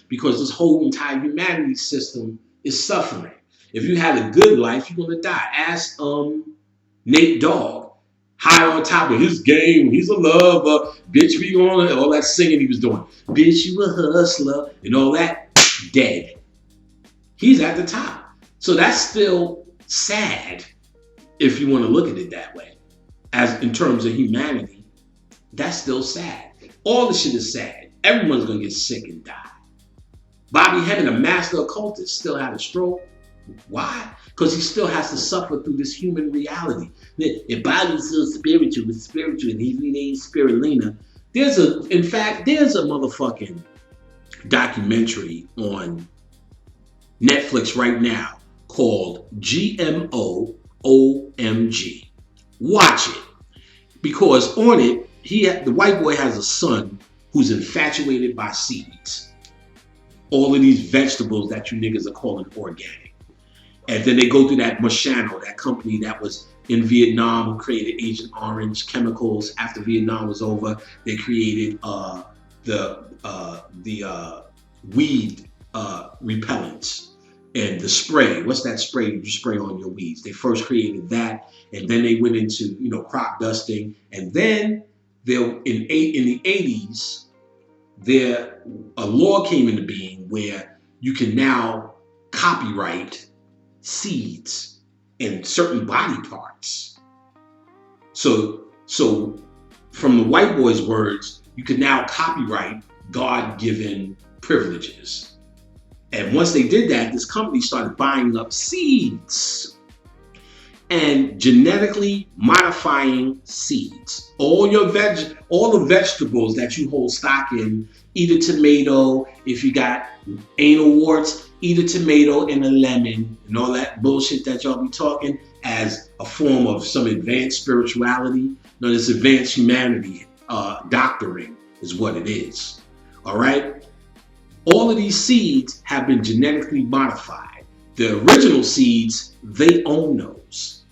because this whole entire humanity system is suffering. If you had a good life, you're gonna die. Ask Nate Dogg, high on top of his game, he's a lover, bitch, we on all that singing he was doing. Bitch, you a hustler, and all that, dead. He's at the top. So that's still sad if you want to look at it that way. As in terms of humanity, that's still sad. All the shit is sad. Everyone's gonna get sick and die. Bobby Hemming, a master occultist, still had a stroke. Why? Because he still has to suffer through this human reality. If Bobby's so spiritual, it's spiritual, and he ain't spirulina. There's a motherfucking documentary on Netflix right now called GMO OMG. Watch it. Because on it, the white boy has a son who's infatuated by seeds. All of these vegetables that you niggas are calling organic. And then they go through that Monsanto, that company that was in Vietnam who created Agent Orange chemicals. After Vietnam was over, they created the weed repellents and the spray. What's that spray you spray on your weeds? They first created that, and then they went into crop dusting, and then in the 80s, a law came into being where you can now copyright seeds and certain body parts. So from the white boy's words, you can now copyright God-given privileges. And once they did that, this company started buying up seeds and genetically modifying seeds. All the vegetables that you hold stock in, eat a tomato. If you got anal warts, eat a tomato and a lemon, and all that bullshit that y'all be talking as a form of some advanced spirituality. No, this advanced humanity doctoring is what it is. All right? All of these seeds have been genetically modified. The original seeds, they own those.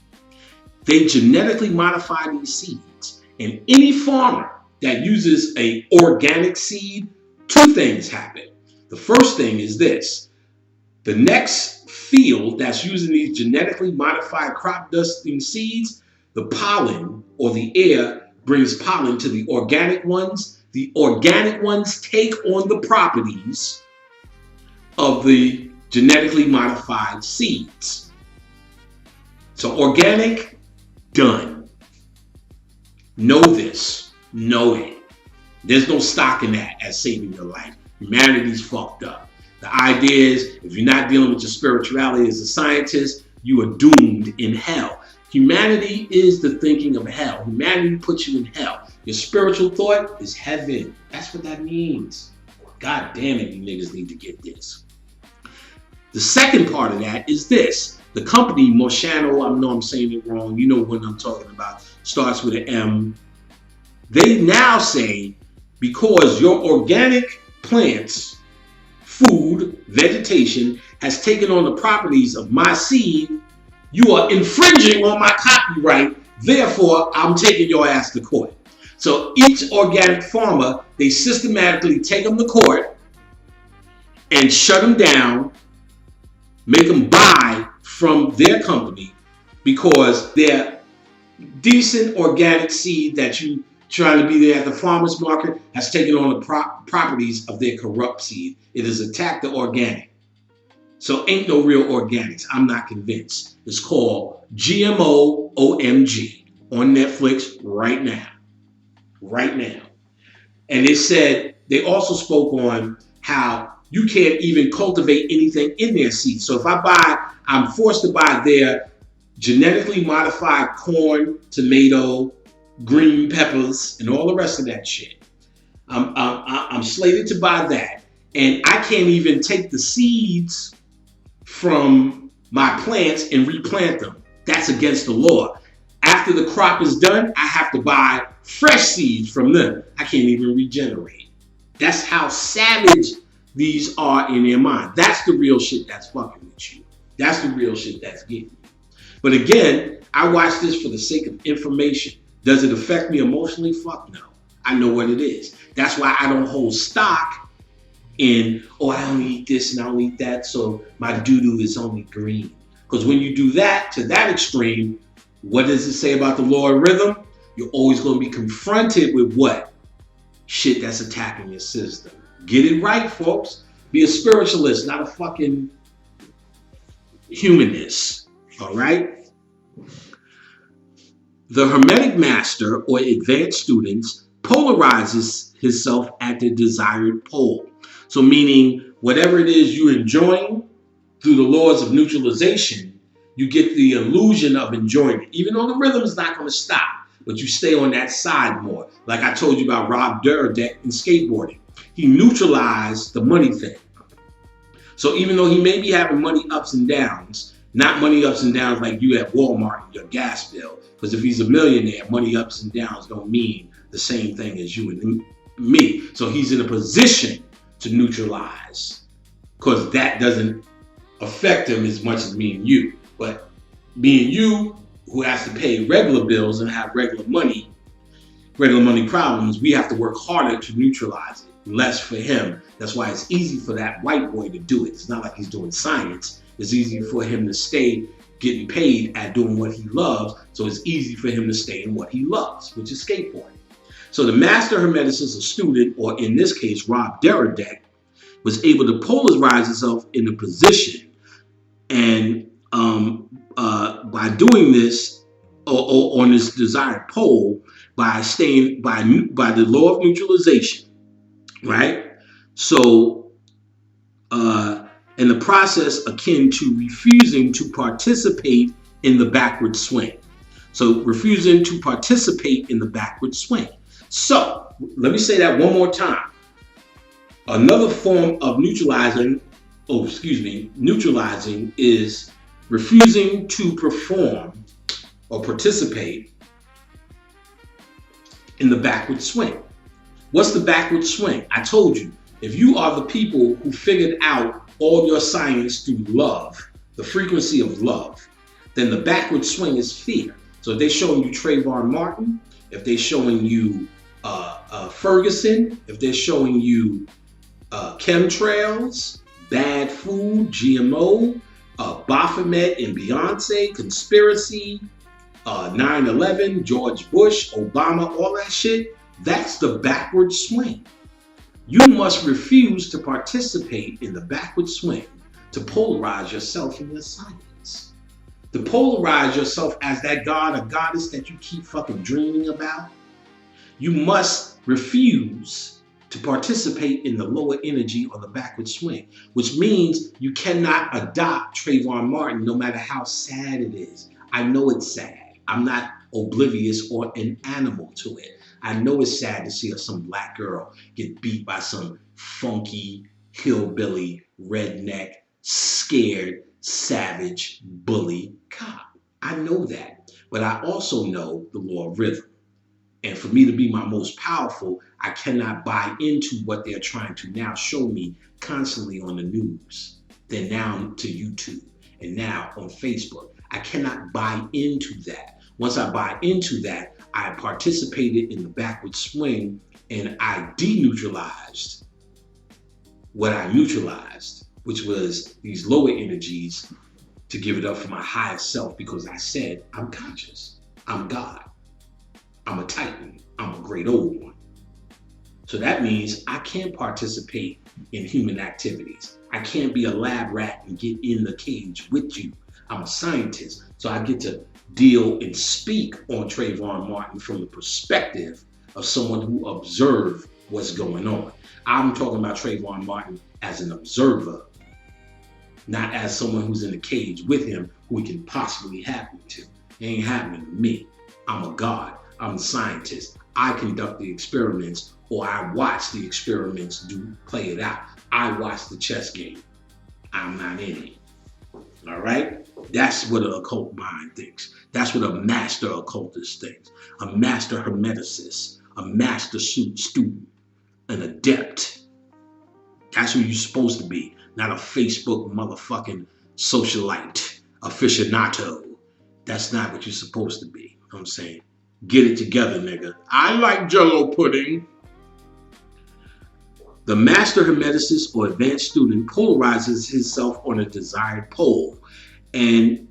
They genetically modify these seeds. And any farmer that uses an organic seed, two things happen. The first thing is this. The next field that's using these genetically modified crop dusting seeds, the pollen or the air brings pollen to the organic ones. The organic ones take on the properties of the genetically modified seeds. So organic, done. Know this. Know it. There's no stock in that as saving your life. Humanity's fucked up. The idea is, if you're not dealing with your spirituality as a scientist, you are doomed in hell. Humanity is the thinking of hell. Humanity puts you in hell. Your spiritual thought is heaven. That's what that means. God damn it, you niggas need to get this. The second part of that is this. The company, Monsanto, I know I'm saying it wrong. You know what I'm talking about. Starts with an M. They now say, because your organic plants, food, vegetation, has taken on the properties of my seed, you are infringing on my copyright. Therefore, I'm taking your ass to court. So each organic farmer, they systematically take them to court and shut them down, make them buy from their company because their decent organic seed that you trying to be there at the farmer's market has taken on the properties of their corrupt seed. It has attacked the organic. So ain't no real organics. I'm not convinced. It's called GMO OMG on Netflix right now. Right now. And they also spoke on how you can't even cultivate anything in their seeds. So if I'm forced to buy their genetically modified corn, tomato, green peppers, and all the rest of that shit. I'm slated to buy that. And I can't even take the seeds from my plants and replant them. That's against the law. After the crop is done, I have to buy fresh seeds from them. I can't even regenerate. That's how savage these are in their mind. That's the real shit that's fucking with you. That's the real shit that's getting you. But again, I watch this for the sake of information. Does it affect me emotionally? Fuck no. I know what it is. That's why I don't hold stock in, oh, I only eat this and I only eat that, so my doo-doo is only green. Because when you do that to that extreme, what does it say about the law of rhythm? You're always going to be confronted with what? Shit that's attacking your system. Get it right, folks. Be a spiritualist, not a fucking humanist. All right? The Hermetic master or advanced students polarizes himself at the desired pole. So meaning whatever it is you're enjoying through the laws of neutralization, you get the illusion of enjoying it. Even though the rhythm is not going to stop, but you stay on that side more. Like I told you about Rob Dyrdek in skateboarding. He neutralized the money thing. So even though he may be having money ups and downs, not money ups and downs like you at Walmart and your gas bill, because if he's a millionaire, money ups and downs don't mean the same thing as you and me. So he's in a position to neutralize, because that doesn't affect him as much as me and you. But me and you, who has to pay regular bills and have regular money problems, we have to work harder to neutralize it. Less for him. That's why it's easy for that white boy to do it. It's not like he's doing science. It's easy for him to stay getting paid at doing what he loves. So it's easy for him to stay in what he loves, which is skateboarding. So the master hermeticist, a student, or in this case, Rob Dyrdek, was able to polarize himself in a position, and by doing this, or on this desired pole, by staying by the law of neutralization, right? So, in the process akin to refusing to participate in the backward swing. So, refusing to participate in the backward swing. So, let me say that one more time. Another form of neutralizing is refusing to perform or participate in the backward swing. What's the backward swing? I told you, if you are the people who figured out all your science through love, the frequency of love, then the backward swing is fear. So if they're showing you Trayvon Martin, if they're showing you Ferguson, if they're showing you chemtrails, bad food, GMO, Baphomet and Beyonce, conspiracy, 9/11, George Bush, Obama, all that shit, that's the backward swing. You must refuse to participate in the backward swing to polarize yourself in your science. To polarize yourself as that god or goddess that you keep fucking dreaming about. You must refuse to participate in the lower energy or the backward swing, which means you cannot adopt Trayvon Martin no matter how sad it is. I know it's sad. I'm not oblivious or an animal to it. I know it's sad to see some black girl get beat by some funky, hillbilly, redneck, scared, savage, bully cop. I know that. But I also know the law of rhythm. And for me to be my most powerful, I cannot buy into what they're trying to now show me constantly on the news. Then now to YouTube and now on Facebook. I cannot buy into that. Once I buy into that, I participated in the backward swing and I deneutralized what I neutralized, which was these lower energies, to give it up for my higher self, because I said, I'm conscious, I'm God, I'm a Titan, I'm a great old one. So that means I can't participate in human activities. I can't be a lab rat and get in the cage with you. I'm a scientist, so I get to deal and speak on Trayvon Martin from the perspective of someone who observed what's going on. I'm talking about Trayvon Martin as an observer, not as someone who's in the cage with him who it can possibly happen to. It ain't happening to me. I'm a god. I'm a scientist. I conduct the experiments, or I watch the experiments play it out. I watch the chess game. I'm not in it. All right? That's what an occult mind thinks. That's what a master occultist thinks. A master hermeticist, a master student, an adept. That's who you're supposed to be, not a Facebook motherfucking socialite, aficionado. That's not what you're supposed to be. You know what I'm saying? Get it together, nigga. I like Jell-O pudding. The master hermeticist or advanced student polarizes himself on a desired pole, and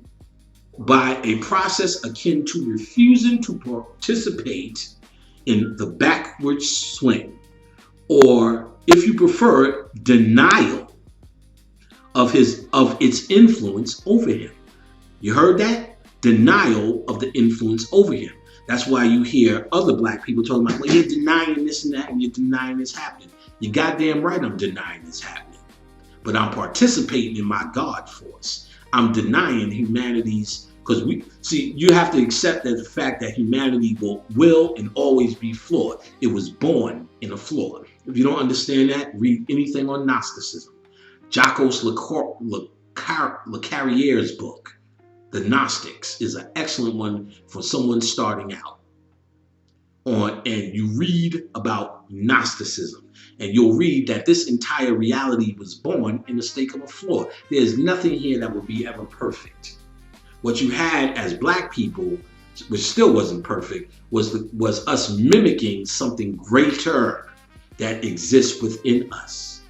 by a process akin to refusing to participate in the backward swing, or if you prefer, denial of its influence over him. You heard that? Denial of the influence over him. That's why you hear other black people talking about, well, you're denying this and that, and you're denying this happening. You're goddamn right I'm denying this happening. But I'm participating in my God force. I'm denying humanity's, because you have to accept that the fact that humanity will and always be flawed. It was born in a flaw. If you don't understand that, read anything on Gnosticism. Jacques Lecarrier's book, The Gnostics, is an excellent one for someone starting out. And you read about Gnosticism, and you'll read that this entire reality was born in a state of a flaw. There's nothing here that will be ever perfect. What you had as black people, which still wasn't perfect, was us mimicking something greater that exists within us.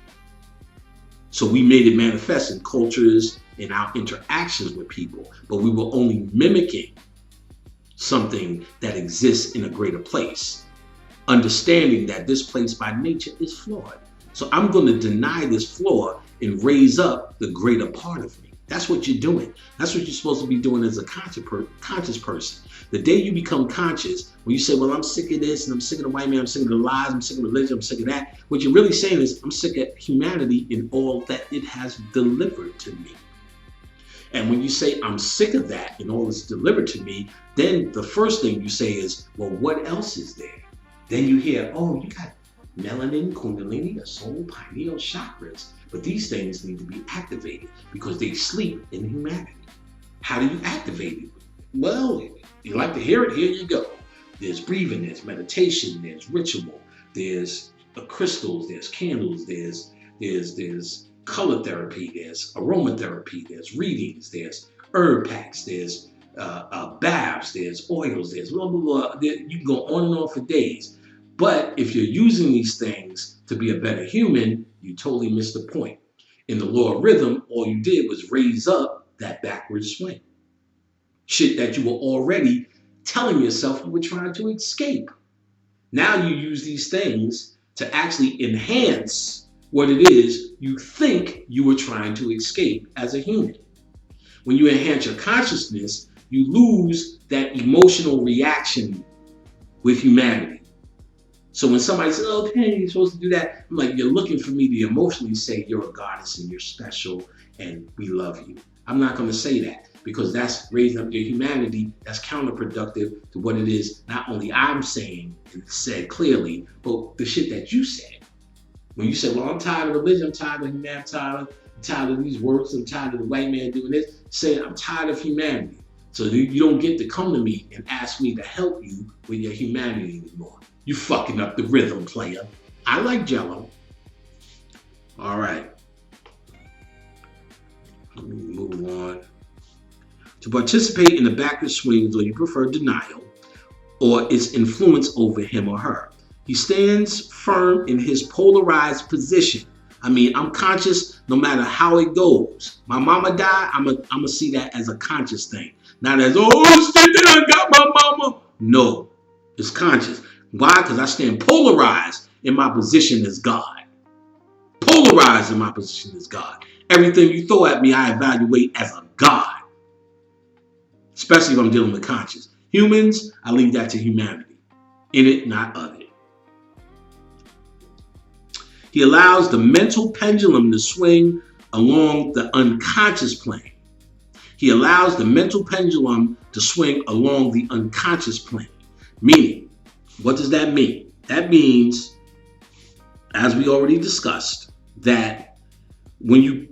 So we made it manifest in cultures, in our interactions with people, but we were only mimicking something that exists in a greater place, understanding that this place by nature is flawed. So I'm going to deny this flaw and raise up the greater part of me. That's what you're doing. That's what you're supposed to be doing as a conscious person. The day you become conscious, when you say, well, I'm sick of this, and I'm sick of the white man, I'm sick of the lies, I'm sick of religion, I'm sick of that, what you're really saying is, I'm sick of humanity and all that it has delivered to me. And when you say, I'm sick of that and all it's delivered to me, then the first thing you say is, well, what else is there? Then you hear, oh, you got melanin, kundalini, soul, pineal chakras. But these things need to be activated because they sleep in humanity. How do you activate it? Well, you like to hear it, here you go. There's breathing, there's meditation, there's ritual, there's crystals, there's candles, there's color therapy, there's aromatherapy, there's readings, there's herb packs, there's baths, there's oils, there's blah, blah, blah. You can go on and on for days. But if you're using these things to be a better human, you totally missed the point. In the law of rhythm, all you did was raise up that backward swing. Shit that you were already telling yourself you were trying to escape. Now you use these things to actually enhance what it is you think you were trying to escape as a human. When you enhance your consciousness, you lose that emotional reaction with humanity. So when somebody says, okay, you're supposed to do that, I'm like, you're looking for me to emotionally say you're a goddess and you're special and we love you. I'm not going to say that because that's raising up your humanity. That's counterproductive to what it is not only I'm saying and said clearly, but the shit that you said. When you say, well, I'm tired of religion, I'm tired of humanity, I'm tired of these works, I'm tired of the white man doing this, saying I'm tired of humanity. So you don't get to come to me and ask me to help you with your humanity anymore. You fucking up the rhythm, player. I like Jello. All right. Let me move on. To participate in the backward swings, or you prefer denial, or its influence over him or her. He stands firm in his polarized position. I mean, I'm conscious no matter how it goes. My mama died, I'm gonna see that as a conscious thing. Not as, oh shit, I got my mama. No, it's conscious. Why? Because I stand polarized in my position as God. Polarized in my position as God. Everything you throw at me, I evaluate as a God. Especially if I'm dealing with conscious. Humans, I leave that to humanity. In it, not of it. He allows the mental pendulum to swing along the unconscious plane. He allows the mental pendulum to swing along the unconscious plane. Meaning, what does that mean? That means, as we already discussed, that when you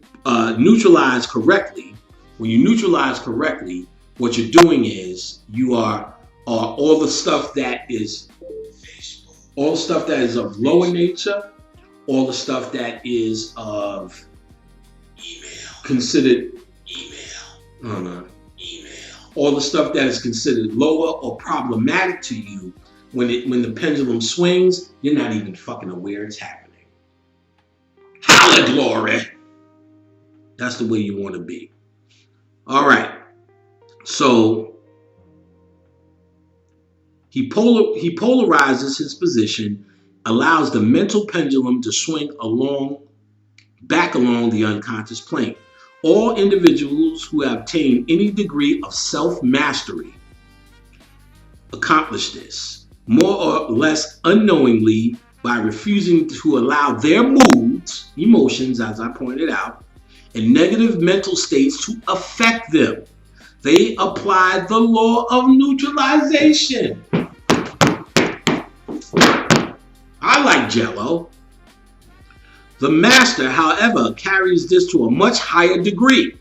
neutralize correctly, what you're doing is you are all the stuff that is of lower nature, all the stuff that is of considered all the stuff that is considered lower or problematic to you. When the pendulum swings, you're not even fucking aware it's happening. Holla, glory. That's the way you want to be. All right. So he polarizes his position, allows the mental pendulum to swing back along the unconscious plane. All individuals who have attained any degree of self-mastery accomplish this, more or less unknowingly, by refusing to allow their moods, emotions, as I pointed out, and negative mental states to affect them. They apply the law of neutralization. I like Jell-O. The master, however, carries this to a much higher degree.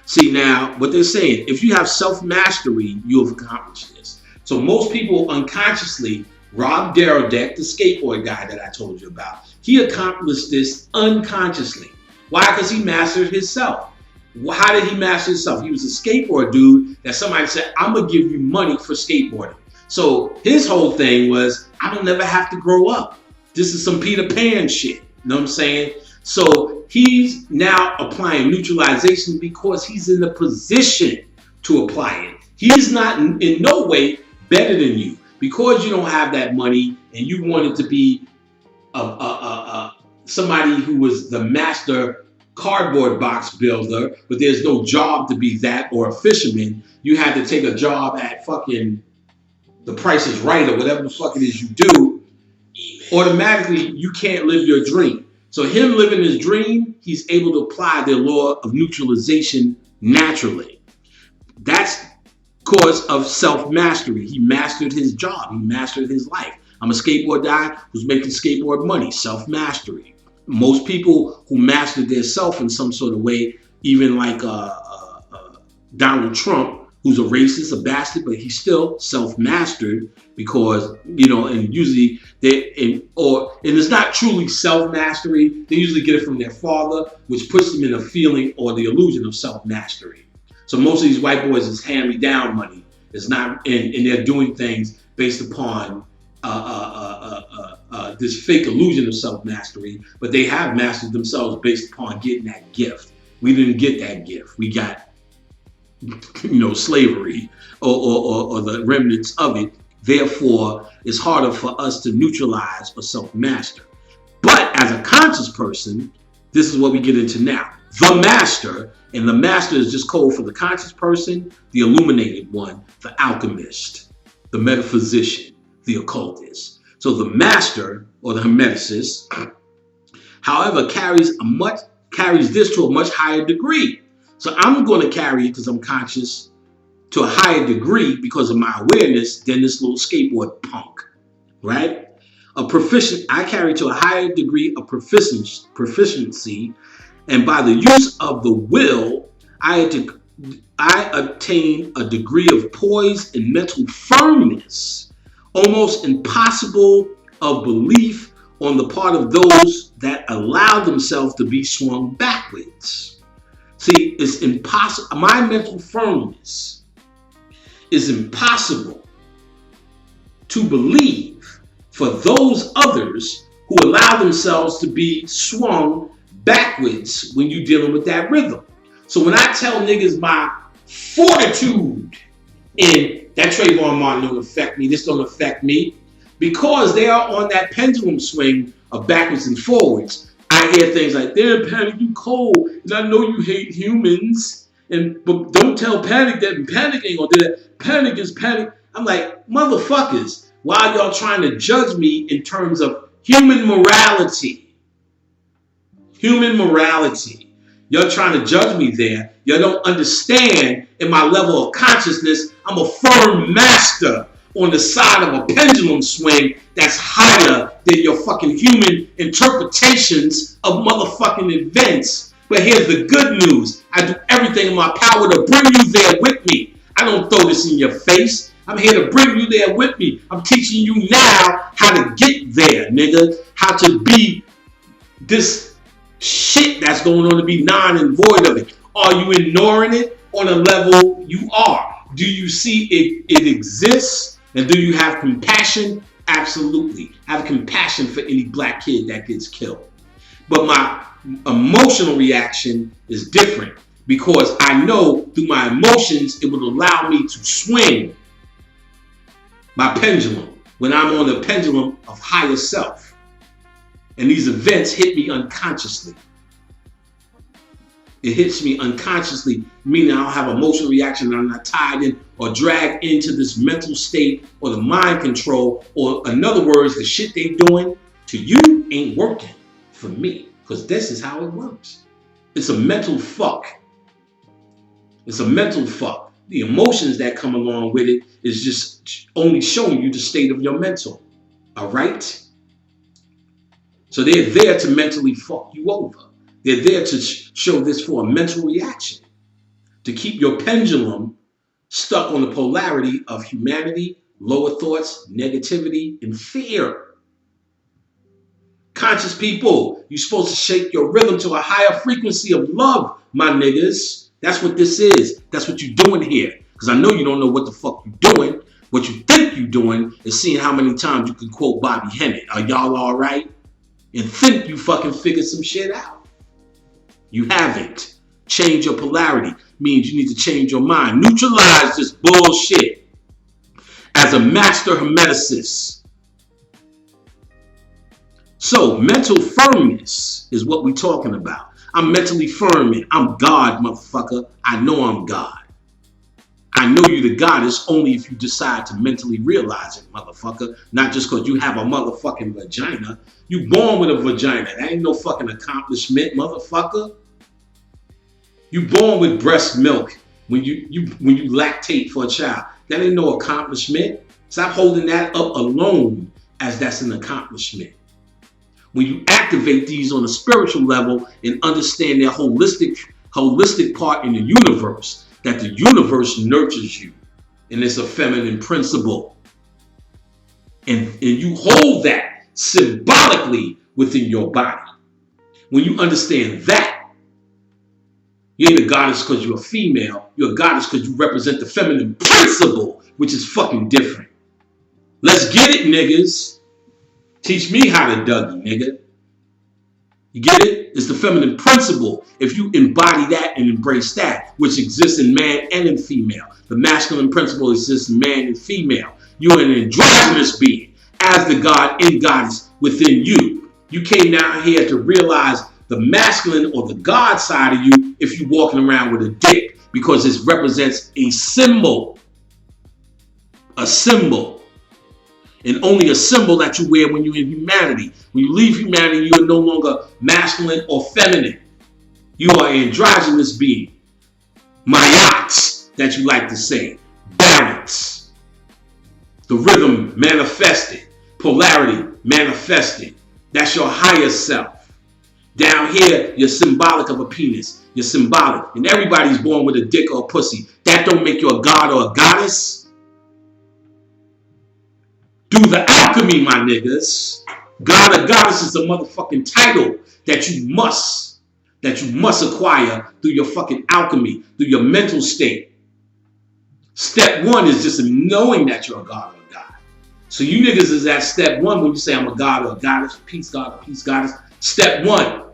See, now, what they're saying, if you have self-mastery, you'll accomplish this. So most people unconsciously, Rob Darrowdeck, the skateboard guy that I told you about, he accomplished this unconsciously. Why? Because he mastered himself. How did he master himself? He was a skateboard dude that somebody said, I'm going to give you money for skateboarding. So his whole thing was, I don't never have to grow up. This is some Peter Pan shit. You know what I'm saying? So he's now applying neutralization because he's in the position to apply it. He's not in no way better than you. Because you don't have that money and you wanted to be somebody who was the master cardboard box builder, but there's no job to be that, or a fisherman, you had to take a job at fucking The Price is Right or whatever the fuck it is you do, automatically you can't live your dream. So him living his dream, he's able to apply the law of neutralization naturally. That's because of self-mastery. He mastered his job. He mastered his life. I'm a skateboard guy who's making skateboard money. Self-mastery. Most people who mastered their self in some sort of way, even like Donald Trump, who's a racist, a bastard, but he's still self-mastered because, you know, and usually and it's not truly self-mastery. They usually get it from their father, which puts them in a feeling or the illusion of self-mastery. So most of these white boys is hand-me-down money. It's not, and they're doing things based upon this fake illusion of self-mastery, but they have mastered themselves based upon getting that gift. We didn't get that gift. We got, you know, slavery or the remnants of it. Therefore, it's harder for us to neutralize or self-master. But as a conscious person, this is what we get into now. The master, and the master is just code for the conscious person, the illuminated one, the alchemist, the metaphysician, the occultist. So the master, or the hermeticist, however, carries this to a much higher degree. So I'm going to carry it because I'm conscious to a higher degree because of my awareness than this little skateboard punk, right? I carry to a higher degree of proficiency, and by the use of the will, I attain a degree of poise and mental firmness, almost impossible of belief on the part of those that allow themselves to be swung backwards. See, it's impossible. My mental firmness is impossible to believe for those others who allow themselves to be swung backwards when you're dealing with that rhythm. So when I tell niggas my fortitude and that Trayvon Martin don't affect me, this don't affect me, because they are on that pendulum swing of backwards and forwards. I hear things like, damn, Panic, you cold, and I know you hate humans, but don't tell Panic that Panic ain't gonna do that. Panic is Panic. I'm like, motherfuckers, why are y'all trying to judge me in terms of human morality? Human morality. You're trying to judge me there. You don't understand in my level of consciousness, I'm a firm master on the side of a pendulum swing that's higher than your fucking human interpretations of motherfucking events. But here's the good news. I do everything in my power to bring you there with me. I don't throw this in your face. I'm here to bring you there with me. I'm teaching you now how to get there, nigga. How to be this shit that's going on, to be non and void of it. Are you ignoring it on a level you are? Do you see it exists? And do you have compassion? Absolutely. Have compassion for any black kid that gets killed. But my emotional reaction is different because I know through my emotions it will allow me to swing my pendulum when I'm on the pendulum of higher self. And these events hit me unconsciously. It hits me unconsciously, meaning I don't have emotional reaction and I'm not tied in or dragged into this mental state or the mind control, or in other words, the shit they doing to you ain't working for me, because this is how it works. It's a mental fuck. It's a mental fuck. The emotions that come along with it is just only showing you the state of your mental. All right? So they're there to mentally fuck you over. They're there to show this for a mental reaction, to keep your pendulum stuck on the polarity of humanity, lower thoughts, negativity, and fear. Conscious people, you're supposed to shake your rhythm to a higher frequency of love, my niggas. That's what this is. That's what you're doing here. Because I know you don't know what the fuck you're doing. What you think you're doing is seeing how many times you can quote Bobby Hemmett. Are y'all all right? And think you fucking figured some shit out. You haven't. Change your polarity means you need to change your mind. Neutralize this bullshit. As a master hermeticist. So, mental firmness is what we're talking about. I'm mentally firm and I'm God, motherfucker. I know I'm God. I know you're the goddess only if you decide to mentally realize it, motherfucker. Not just because you have a motherfucking vagina. You born with a vagina. That ain't no fucking accomplishment, motherfucker. You born with breast milk when you lactate for a child. That ain't no accomplishment. Stop holding that up alone as that's an accomplishment. When you activate these on a spiritual level and understand their holistic part in the universe, that the universe nurtures you, and it's a feminine principle. And you hold that symbolically within your body. When you understand that, you ain't a goddess because you're a female. You're a goddess because you represent the feminine principle, which is fucking different. Let's get it, niggas. Teach me how to Dougie, nigga. You get it? It's the feminine principle. If you embody that and embrace that, which exists in man and in female. The masculine principle exists in man and female. You're an androgynous being as the god and goddess within you. You came down here to realize the masculine or the God side of you if you're walking around with a dick, because it represents a symbol. A symbol. And only a symbol that you wear when you're in humanity. When you leave humanity, you are no longer masculine or feminine. You are an androgynous being. Mayats, that you like to say. Balance. The rhythm manifested. Polarity manifested. That's your higher self. Down here, you're symbolic of a penis. You're symbolic. And everybody's born with a dick or a pussy. That don't make you a god or a goddess. Do the alchemy, my niggas. God or goddess is a motherfucking title that you must acquire through your fucking alchemy, through your mental state. Step one is just knowing that you're a god or a god. So you niggas is at step one when you say I'm a god or a goddess, peace god or peace goddess. Step one.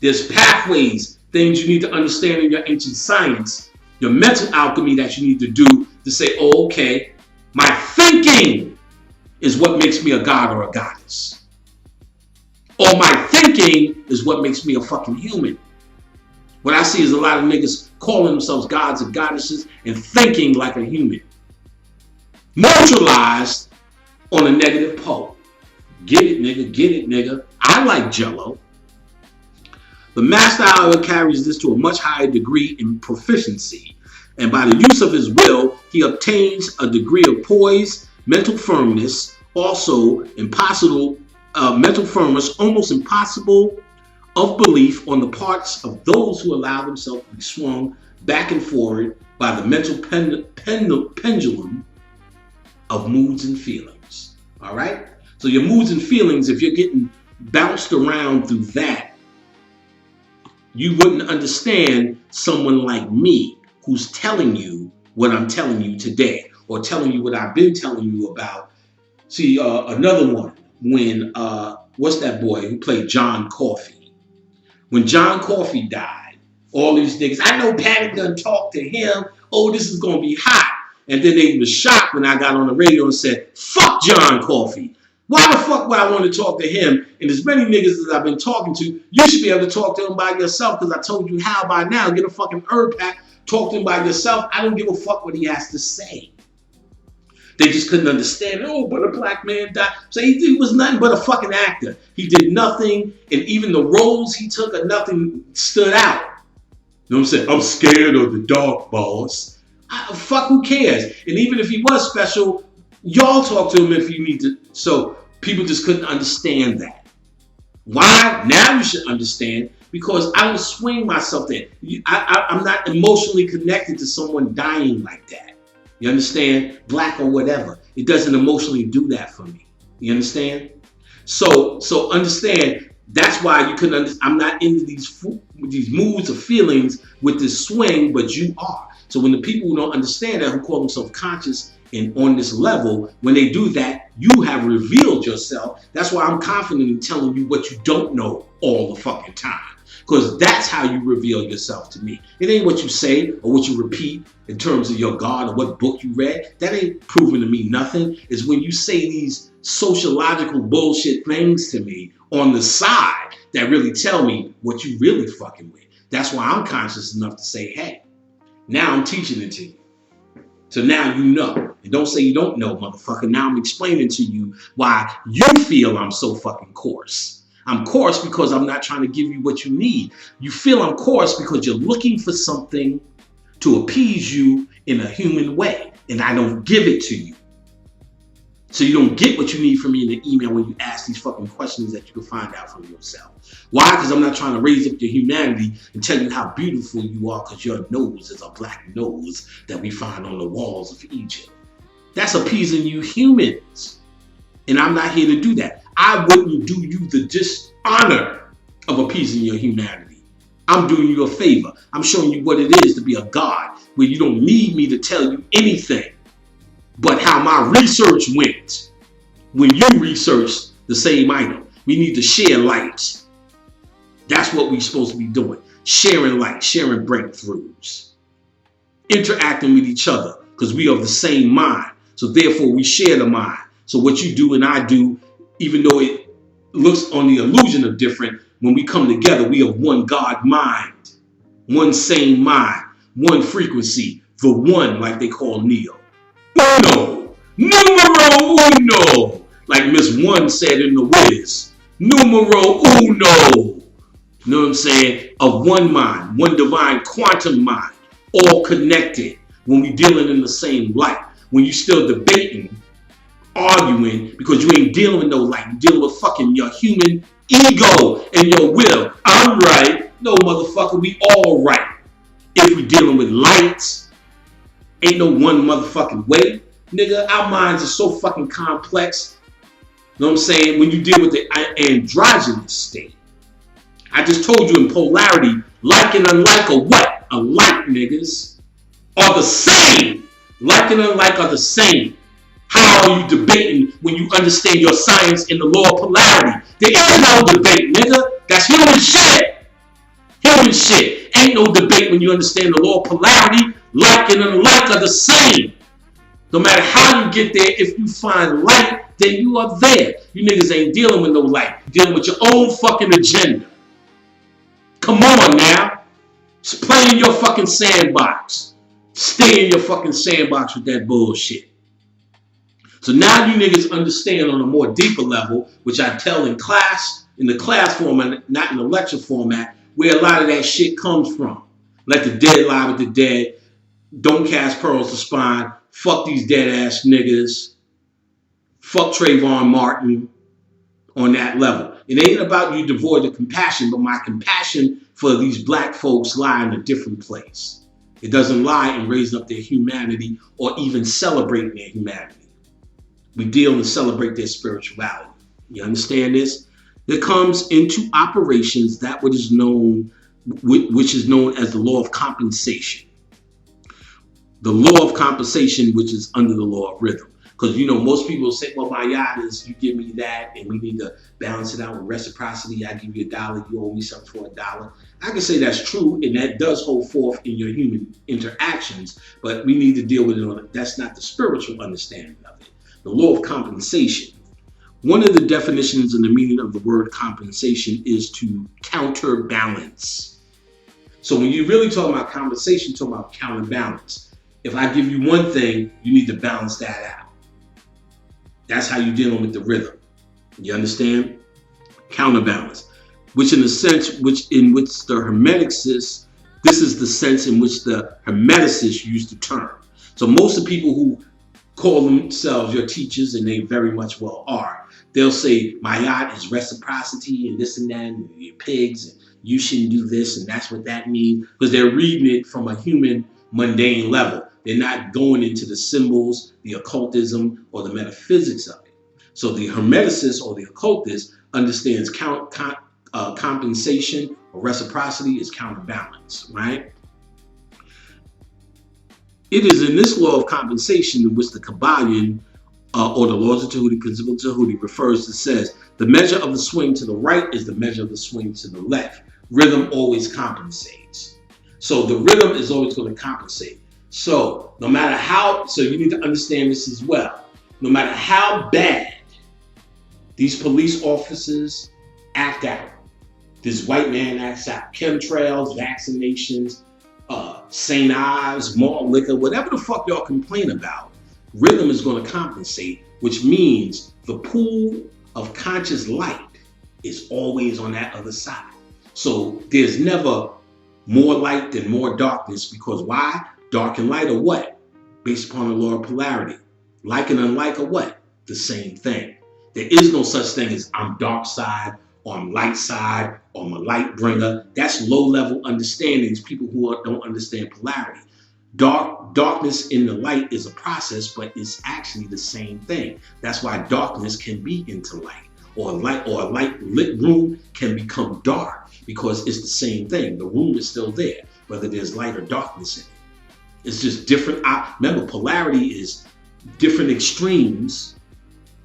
There's pathways, things you need to understand in your ancient science, your mental alchemy that you need to do to say, oh, okay, my thinking is what makes me a god or a goddess. Or my thinking is what makes me a fucking human. What I see is a lot of niggas calling themselves gods and goddesses and thinking like a human. Neutralized on a negative pole. Get it, nigga, get it, nigga. I like Jello. The master, however, carries this to a much higher degree in proficiency, and by the use of his will, he obtains a degree of poise, mental firmness, also mental firmness, almost impossible of belief on the parts of those who allow themselves to be swung back and forward by the mental pendulum of moods and feelings. All right? So your moods and feelings, if you're getting bounced around through that, you wouldn't understand someone like me who's telling you what I'm telling you today, or telling you what I've been telling you about. See, another one, when what's that boy who played John Coffey? When John Coffey died, all these niggas, I know Panic done talked to him. Oh, this is gonna be hot. And then they was shocked when I got on the radio and said, fuck John Coffey. Why the fuck would I want to talk to him? And as many niggas as I've been talking to, you should be able to talk to him by yourself, because I told you how by now. Get a fucking herb pack, talk to him by yourself. I don't give a fuck what he has to say. They just couldn't understand. Oh, but a black man died. So he was nothing but a fucking actor. He did nothing, and even the roles he took or nothing stood out. You know what I'm saying? I'm scared of the dark, boss. Fuck, who cares? And even if he was special, y'all talk to him if you need to. So people just couldn't understand that. Why? Now you should understand, because I don't swing myself there. I'm not emotionally connected to someone dying like that. You understand? Black or whatever. It doesn't emotionally do that for me. You understand? So understand, that's why you couldn't I'm not into these moods or feelings with this swing, but you are. So when the people who don't understand that, who call themselves conscious and on this level, when they do that, you have revealed yourself. That's why I'm confident in telling you what you don't know all the fucking time. Because that's how you reveal yourself to me. It ain't what you say or what you repeat in terms of your God or what book you read. That ain't proving to me nothing. It's when you say these sociological bullshit things to me on the side that really tell me what you really fucking with. That's why I'm conscious enough to say, hey, now I'm teaching it to you. So now you know. And don't say you don't know, motherfucker. Now I'm explaining to you why you feel I'm so fucking coarse. I'm coarse because I'm not trying to give you what you need. You feel I'm coarse because you're looking for something to appease you in a human way. And I don't give it to you. So you don't get what you need from me in the email when you ask these fucking questions that you can find out from yourself. Why? Because I'm not trying to raise up your humanity and tell you how beautiful you are because your nose is a black nose that we find on the walls of Egypt. That's appeasing you humans. And I'm not here to do that. I wouldn't do you the dishonor of appeasing your humanity. I'm doing you a favor. I'm showing you what it is to be a God, where you don't need me to tell you anything but how my research went when you researched the same item. We need to share light. That's what we're supposed to be doing. Sharing light, sharing breakthroughs. Interacting with each other because we are of the same mind. So therefore we share the mind. So what you do and I do, even though it looks on the illusion of different, when we come together, we have one God mind, one same mind, one frequency, the one, like they call Neo. Uno, numero uno, like Miss One said in The Wiz. Numero uno. You know what I'm saying? Of one mind, one divine quantum mind, all connected. When we dealing in the same light, when you still debating, arguing, because you ain't dealing with no light, you're dealing with fucking your human ego and your will. I'm right. No, motherfucker, we all right. If we dealing with light, ain't no one motherfucking way. Nigga, our minds are so fucking complex. You know what I'm saying? When you deal with the androgynous state. I just told you in polarity, like and unlike are what? Alike, niggas, are the same. Like and unlike are the same. How are you debating when you understand your science in the law of polarity? There is no debate, nigga. That's human shit. Human shit. Ain't no debate when you understand the law of polarity. Like and unlike are the same. No matter how you get there, if you find light, then you are there. You niggas ain't dealing with no light. You're dealing with your own fucking agenda. Come on now. Just play in your fucking sandbox. Stay in your fucking sandbox with that bullshit. So now you niggas understand on a more deeper level, which I tell in class, in the class format, not in the lecture format, where a lot of that shit comes from. Let the dead lie with the dead. Don't cast pearls to spine. Fuck these dead ass niggas. Fuck Trayvon Martin on that level. It ain't about you devoid of compassion, but my compassion for these black folks lie in a different place. It doesn't lie in raising up their humanity or even celebrating their humanity. We deal and celebrate their spirituality. You understand this? There comes into operations that which is known as the law of compensation. The law of compensation, which is under the law of rhythm. Because, most people say, well, my yacht is, you give me that, and we need to balance it out with reciprocity. I give you $1, you owe me something for $1. I can say that's true, and that does hold forth in your human interactions, but we need to deal with it that's not the spiritual understanding of it. The law of compensation. One of the definitions and the meaning of the word compensation is to counterbalance. So when you really talk about compensation, talk about counterbalance. If I give you one thing, you need to balance that out. That's how you're dealing with the rhythm. You understand? Counterbalance. Which in the sense in which the hermeticists, this is the sense in which the hermeticists use the term. So most of the people who call themselves your teachers, and they very much well are, they'll say, my yacht is reciprocity and this and that, and you're pigs, and you shouldn't do this, and that's what that means, because they're reading it from a human, mundane level. They're not going into the symbols, the occultism, or the metaphysics of it. So the hermeticist or the occultist understands compensation or reciprocity is counterbalance, right? It is in this law of compensation in which the Kabbalion or the laws of Tahuti, principle of Tahuti, refers to, says, the measure of the swing to the right is the measure of the swing to the left. Rhythm always compensates. So the rhythm is always going to compensate. So no matter how, so you need to understand this as well. No matter how bad these police officers act out, this white man acts out, chemtrails, vaccinations, St. Ives, malt liquor, whatever the fuck y'all complain about, rhythm is going to compensate, which means the pool of conscious light is always on that other side. So there's never more light than more darkness, because why? Dark and light are what? Based upon the law of polarity. Like and unlike are what? The same thing. There is no such thing as I'm dark side, or I'm light side, or I'm a light bringer. That's low-level understandings, people who don't understand polarity. Darkness in the light is a process, but it's actually the same thing. That's why darkness can be into light, or a light lit room can become dark, because it's the same thing. The room is still there, whether there's light or darkness in it. It's just different. Remember, polarity is different extremes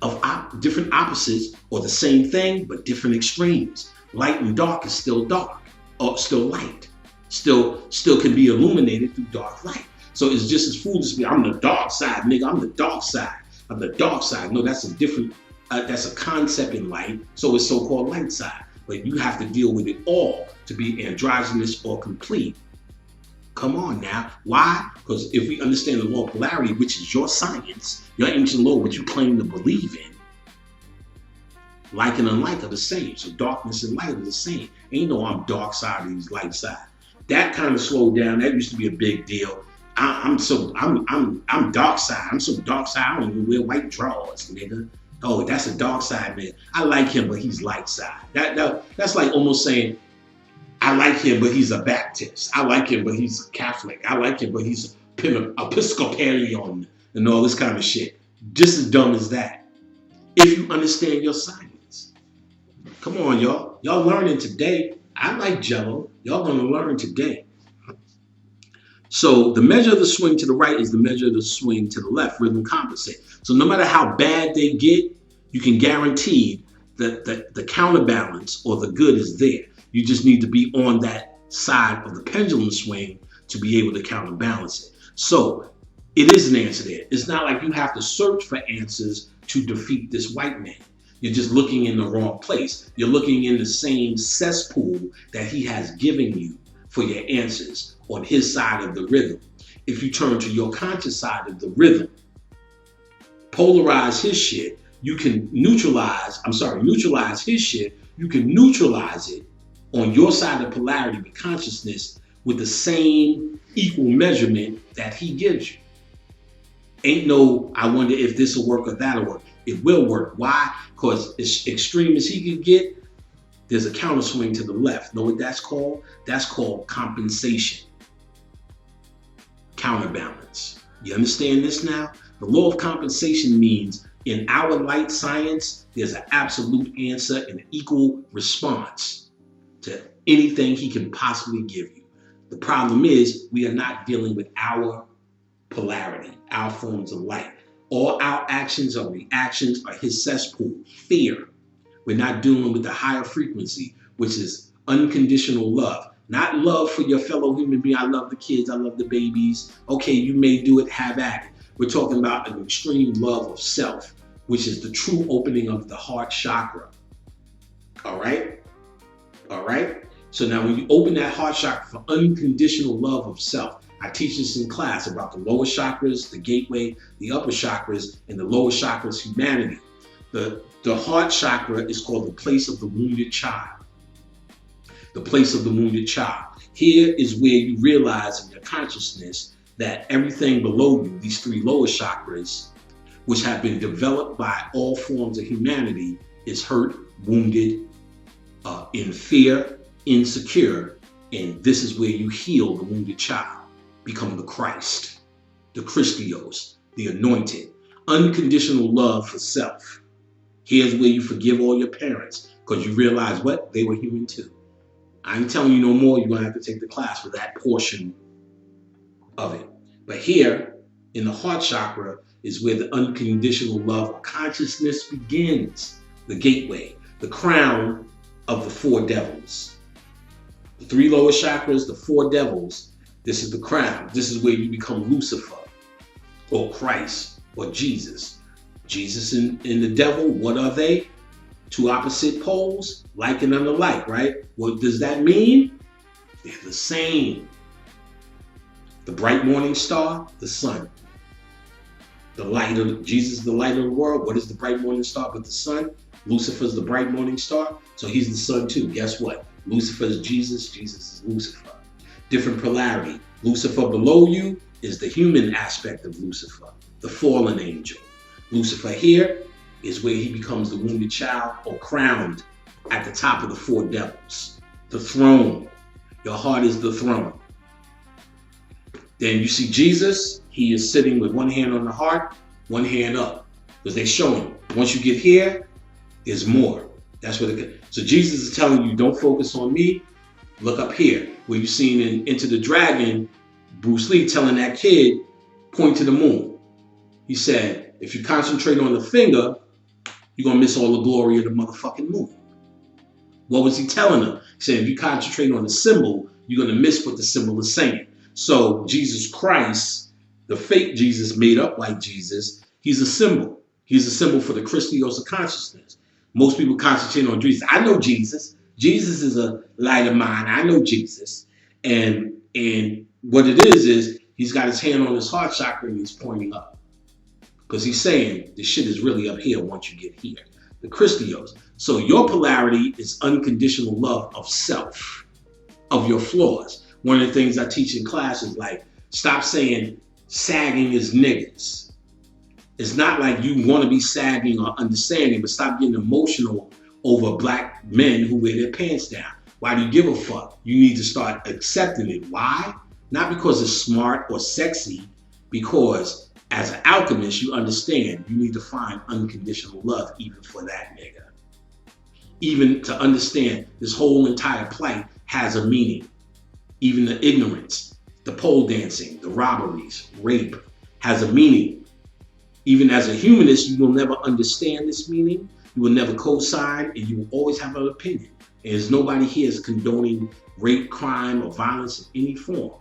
of different opposites, or the same thing but different extremes. Light and dark is still dark, or still light. Still can be illuminated through dark light. So it's just as foolish to be, I'm the dark side, nigga. I'm the dark side. I'm the dark side. No, that's a different. That's a concept in light. So it's so-called light side. But you have to deal with it all to be androgynous or complete. Come on now. Why? Because if we understand the law of polarity, which is your science, your ancient law, which you claim to believe in, like and unlike are the same. So darkness and light are the same. Ain't no I'm dark side, he's light side. That kind of slowed down. That used to be a big deal. I'm dark side. I'm so dark side, I don't even wear white drawers, nigga. Oh, that's a dark side man. I like him, but he's light side. That's like almost saying, I like him, but he's a Baptist. I like him, but he's Catholic. I like him, but he's Episcopalian and all this kind of shit. Just as dumb as that. If you understand your science. Come on, y'all. Y'all learning today. I like Jello. Y'all gonna learn today. So the measure of the swing to the right is the measure of the swing to the left. Rhythm compensate. So no matter how bad they get, you can guarantee that the counterbalance or the good is there. You just need to be on that side of the pendulum swing to be able to counterbalance it. So it is an answer there. It's not like you have to search for answers to defeat this white man. You're just looking in the wrong place. You're looking in the same cesspool that he has given you for your answers on his side of the rhythm. If you turn to your conscious side of the rhythm, polarize his shit, you can neutralize his shit, you can neutralize it on your side of polarity with consciousness with the same equal measurement that he gives you. Ain't no, I wonder if this will work or that'll work. It will work. Why? Because as extreme as he could get, there's a counter swing to the left. Know what that's called? That's called compensation. Counterbalance. You understand this now? The law of compensation means in our light science, there's an absolute answer and equal response to anything he can possibly give you. The problem is we are not dealing with our polarity, our forms of light. All our actions or reactions are his cesspool, fear. We're not dealing with the higher frequency, which is unconditional love. Not love for your fellow human being. I love the kids. I love the babies. Okay, you may do it, have at it. We're talking about an extreme love of self, which is the true opening of the heart chakra. All right? All right? So now when you open that heart chakra for unconditional love of self, I teach this in class about the lower chakras, the gateway, the upper chakras, and the lower chakras, humanity. The heart chakra is called the place of the wounded child. The place of the wounded child. Here is where you realize in your consciousness that everything below you, these three lower chakras, which have been developed by all forms of humanity, is hurt, wounded, in fear, insecure, and this is where you heal the wounded child, become the Christ, the Christios, the anointed, unconditional love for self. Here's where you forgive all your parents because you realize what? They were human too. I ain't telling you no more. You're going to have to take the class for that portion of it. But here in the heart chakra is where the unconditional love of consciousness begins. The gateway, the crown of the four devils. The three lower chakras, the four devils. This is the crown. This is where you become Lucifer or Christ or Jesus. Jesus and the devil, what are they? Two opposite poles, like and unlike, right? What does that mean? They're the same. The bright morning star, the sun. The light of Jesus, the light of the world. What is the bright morning star but the sun? Lucifer's the bright morning star, so he's the sun too. Guess what? Lucifer is Jesus, Jesus is Lucifer. Different polarity. Lucifer below you is the human aspect of Lucifer, the fallen angel. Lucifer here is where he becomes the wounded child or crowned at the top of the four devils. The throne. Your heart is the throne. Then you see Jesus, he is sitting with one hand on the heart, one hand up. Because they show him, once you get here, there's more. That's what so Jesus is telling you, don't focus on me, look up here. Where you seen in Enter the Dragon, Bruce Lee telling that kid, point to the moon. He said, if you concentrate on the finger, you're going to miss all the glory of the motherfucking moon. What was he telling them? He said, if you concentrate on the symbol, you're going to miss what the symbol is saying. So Jesus Christ, the fake Jesus made up like Jesus, he's a symbol. He's a symbol for the Christios of consciousness. Most people concentrate on Jesus. I know Jesus. Jesus is a light of mine. I know Jesus. And what it is he's got his hand on his heart chakra and he's pointing up. Because he's saying the shit is really up here once you get here. The Christios. So your polarity is unconditional love of self, of your flaws. One of the things I teach in class is like, stop saying sagging is niggas. It's not like you want to be sagging or understanding, but stop getting emotional over black men who wear their pants down. Why do you give a fuck? You need to start accepting it. Why? Not because it's smart or sexy, because as an alchemist, you understand you need to find unconditional love even for that nigga. Even to understand this whole entire plight has a meaning. Even the ignorance, the pole dancing, the robberies, rape has a meaning. Even as a humanist, you will never understand this meaning. You will never co-sign, and you will always have an opinion. And there's nobody here is condoning rape, crime, or violence in any form.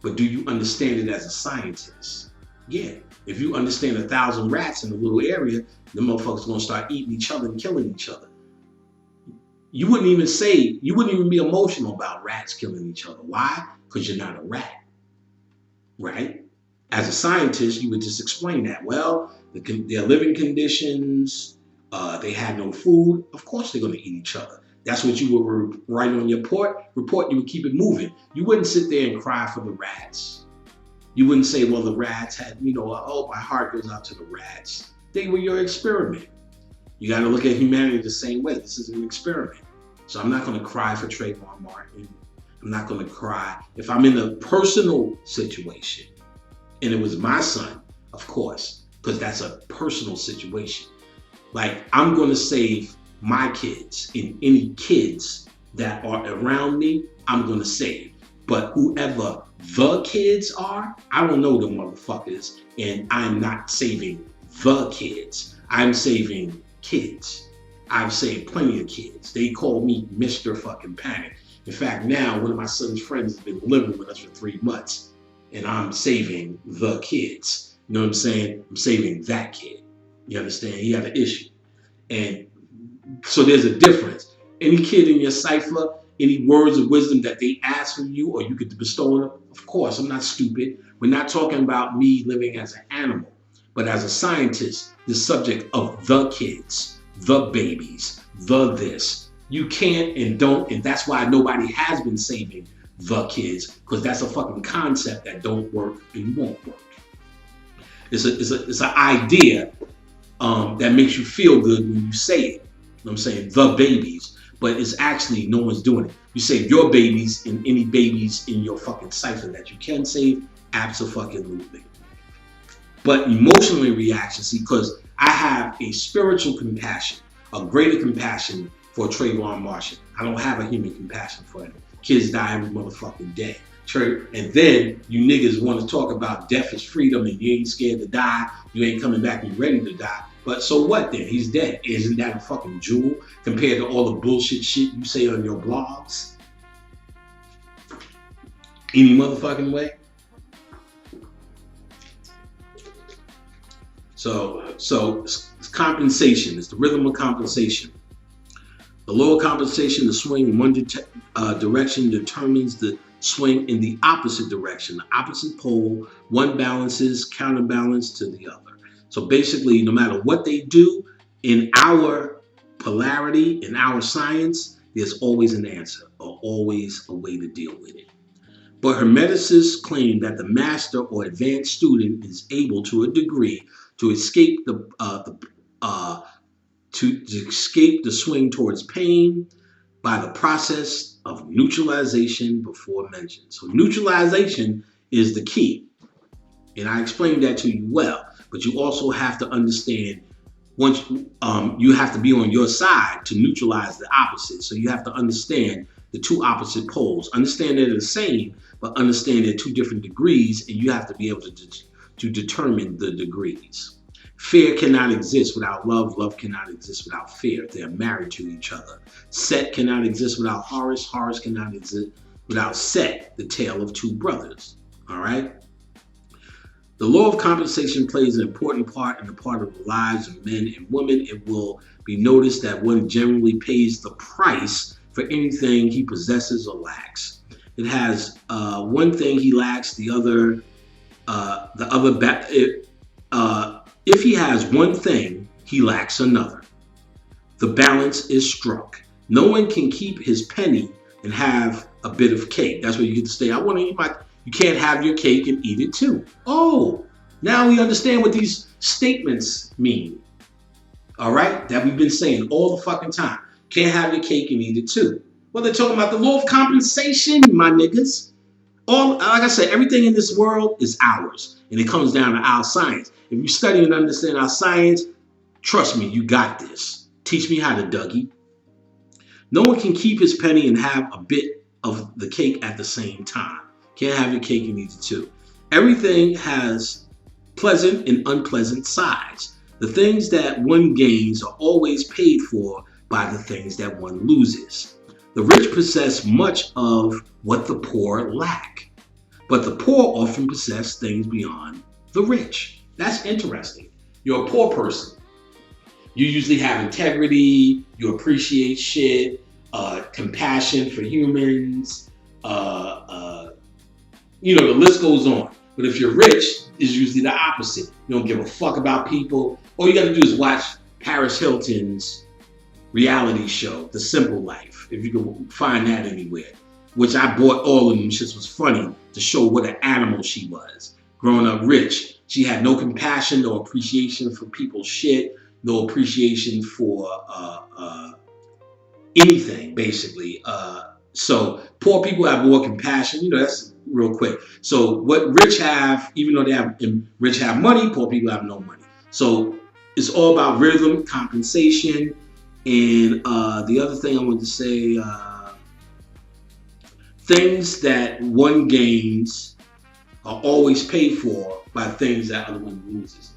But do you understand it as a scientist? Yeah. If you understand 1,000 rats in a little area, the motherfuckers are gonna start eating each other and killing each other. You wouldn't even be emotional about rats killing each other. Why? Because you're not a rat, right? As a scientist, you would just explain that. Well, their living conditions, they had no food. Of course they're going to eat each other. That's what you would write on your report. You would keep it moving. You wouldn't sit there and cry for the rats. You wouldn't say, well, the rats had, oh, my heart goes out to the rats. They were your experiment. You got to look at humanity the same way. This is an experiment. So I'm not going to cry for Trayvon Martin. I'm not going to cry. If I'm in a personal situation, and it was my son, of course, because that's a personal situation. Like, I'm going to save my kids, and any kids that are around me, I'm going to save. But whoever the kids are, I don't know them motherfuckers, and I'm not saving the kids. I'm saving kids. I've saved plenty of kids. They call me Mr. fucking Panic. In fact, now one of my son's friends has been living with us for 3 months, and I'm saving the kids. You know what I'm saying? I'm saving that kid. You understand? He had an issue. And so there's a difference. Any kid in your cipher, any words of wisdom that they ask from you or you could bestow on them, of course, I'm not stupid. We're not talking about me living as an animal, but as a scientist, the subject of the kids, the babies, the this. You can't and don't, and that's why nobody has been saving the kids, because that's a fucking concept that don't work and won't work. It's an idea that makes you feel good when you say it. You know what I'm saying? The babies. But it's actually no one's doing it. You save your babies and any babies in your fucking cipher that you can save, abso-fucking-lutely. But emotionally reaction, see, because I have a spiritual compassion, a greater compassion for Trayvon Marshall. I don't have a human compassion for him. Kids die every motherfucking day. And then you niggas want to talk about death is freedom and you ain't scared to die. You ain't coming back and you ready to die. But so what then? He's dead. Isn't that a fucking jewel compared to all the bullshit shit you say on your blogs? Any motherfucking way? So it's compensation. It's the rhythm of compensation. The lower compensation, the swing in one direction determines the swing in the opposite direction. The opposite pole, one balances, counterbalance to the other. So basically, no matter what they do, in our polarity, in our science, there's always an answer or always a way to deal with it. But Hermeticists claim that the master or advanced student is able, to a degree, to escape the swing towards pain by the process of neutralization before mentioned. So neutralization is the key. And I explained that to you well. But you also have to understand, once you have to be on your side to neutralize the opposite. So you have to understand the two opposite poles. Understand they're the same, but understand they're 2 different degrees, and you have to be able to determine the degrees. Fear cannot exist without love. Love cannot exist without fear. They're married to each other. Set cannot exist without Horus. Horus cannot exist without Set, the tale of 2 brothers. All right? The law of compensation plays an important part in the part of the lives of men and women. It will be noticed that one generally pays the price for anything he possesses or lacks. It has one thing he lacks, if he has one thing, he lacks another. The balance is struck. No one can keep his penny and have a bit of cake. That's where you get to stay. I want to eat my. You can't have your cake and eat it too. Oh, now we understand what these statements mean. All right? That we've been saying all the fucking time. Can't have your cake and eat it too. Well, they're talking about the law of compensation, my niggas. Like I said, everything in this world is ours. And it comes down to our science. If you study and understand our science, trust me, you got this. Teach me how to, Dougie. No one can keep his penny and have a bit of the cake at the same time. Can't have your cake and eat it too. Everything has pleasant and unpleasant sides. The things that one gains are always paid for by the things that one loses. The rich possess much of what the poor lack, but the poor often possess things beyond the rich. That's interesting. You're a poor person. You usually have integrity, you appreciate shit, compassion for humans, the list goes on. But if you're rich, it's usually the opposite. You don't give a fuck about people. All you gotta do is watch Paris Hilton's reality show, The Simple Life, if you can find that anywhere. Which I bought all of them. Shit was funny to show what an animal she was. Growing up rich, she had no compassion, no appreciation for people's shit, no appreciation for anything, basically. So poor people have more compassion. That's real quick. So what rich have, even though rich have money, poor people have no money. So it's all about rhythm, compensation, and the other thing I wanted to say, things that one gains are always paid for by things that other one loses.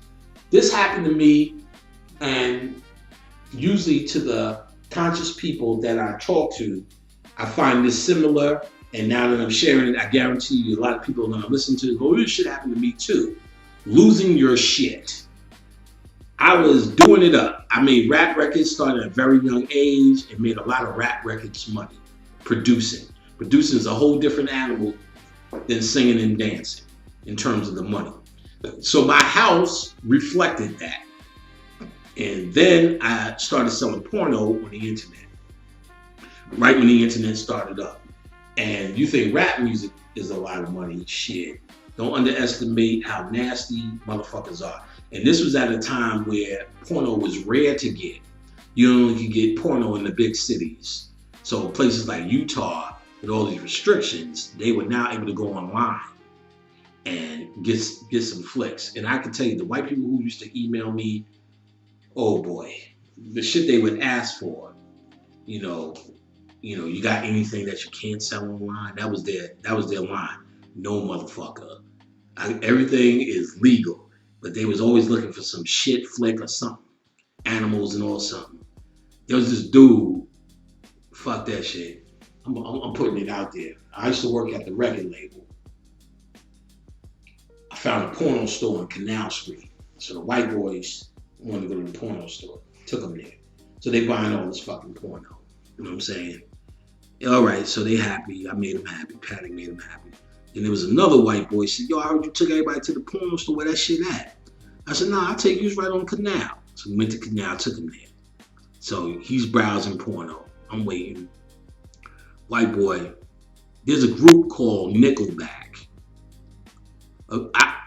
This happened to me, and usually to the conscious people that I talk to, I find this similar. And now that I'm sharing it, I guarantee you a lot of people are going to listen to it. Oh, this shit happened to me too. Losing your shit. I was doing it up. I made rap records starting at a very young age and made a lot of rap records money. Producing. Producing is a whole different animal than singing and dancing in terms of the money. So my house reflected that. And then I started selling porno on the internet. Right when the internet started up. And you think rap music is a lot of money. Shit. Don't underestimate how nasty motherfuckers are. And this was at a time where porno was rare to get. You only could get porno in the big cities. So places like Utah, with all these restrictions, they were now able to go online and get some flicks. And I can tell you, the white people who used to email me, oh boy, the shit they would ask for, you got anything that you can't sell online? That was their line. No, motherfucker. Everything is legal, but they was always looking for some shit flick or something, animals and all something. There was this dude. Fuck that shit. I'm putting it out there. I used to work at the record label. I found a porno store on Canal Street. So the white boys wanted to go to the porno store. Took them there. So they buying all this fucking porno. You know what I'm saying? All right, so they happy. I made them happy. Patty made them happy. Then there was another white boy said, yo, I heard you took everybody to the porno store. Where that shit at? I said, nah, I'll take you right on Canal. So we went to Canal, took him there. So he's browsing porno. I'm waiting. White boy. There's a group called Nickelback.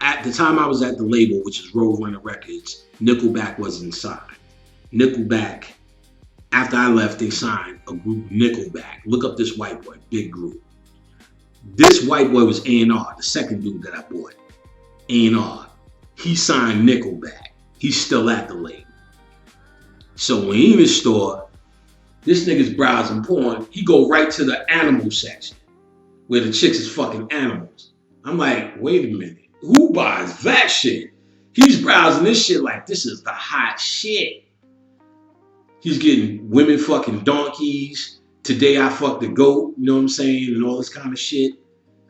At the time I was at the label, which is Roadrunner Records, Nickelback was inside. Nickelback, after I left, they signed a group, Nickelback. Look up this white boy, big group. This white boy was A&R, the second dude that I bought. A&R. He signed Nickelback. He's still at the label. So when he in his store, this nigga's browsing porn, he go right to the animal section where the chicks is fucking animals. I'm like, wait a minute. Who buys that shit? He's browsing this shit like this is the hot shit. He's getting women fucking donkeys. Today I fucked the goat, you know what I'm saying? And all this kind of shit.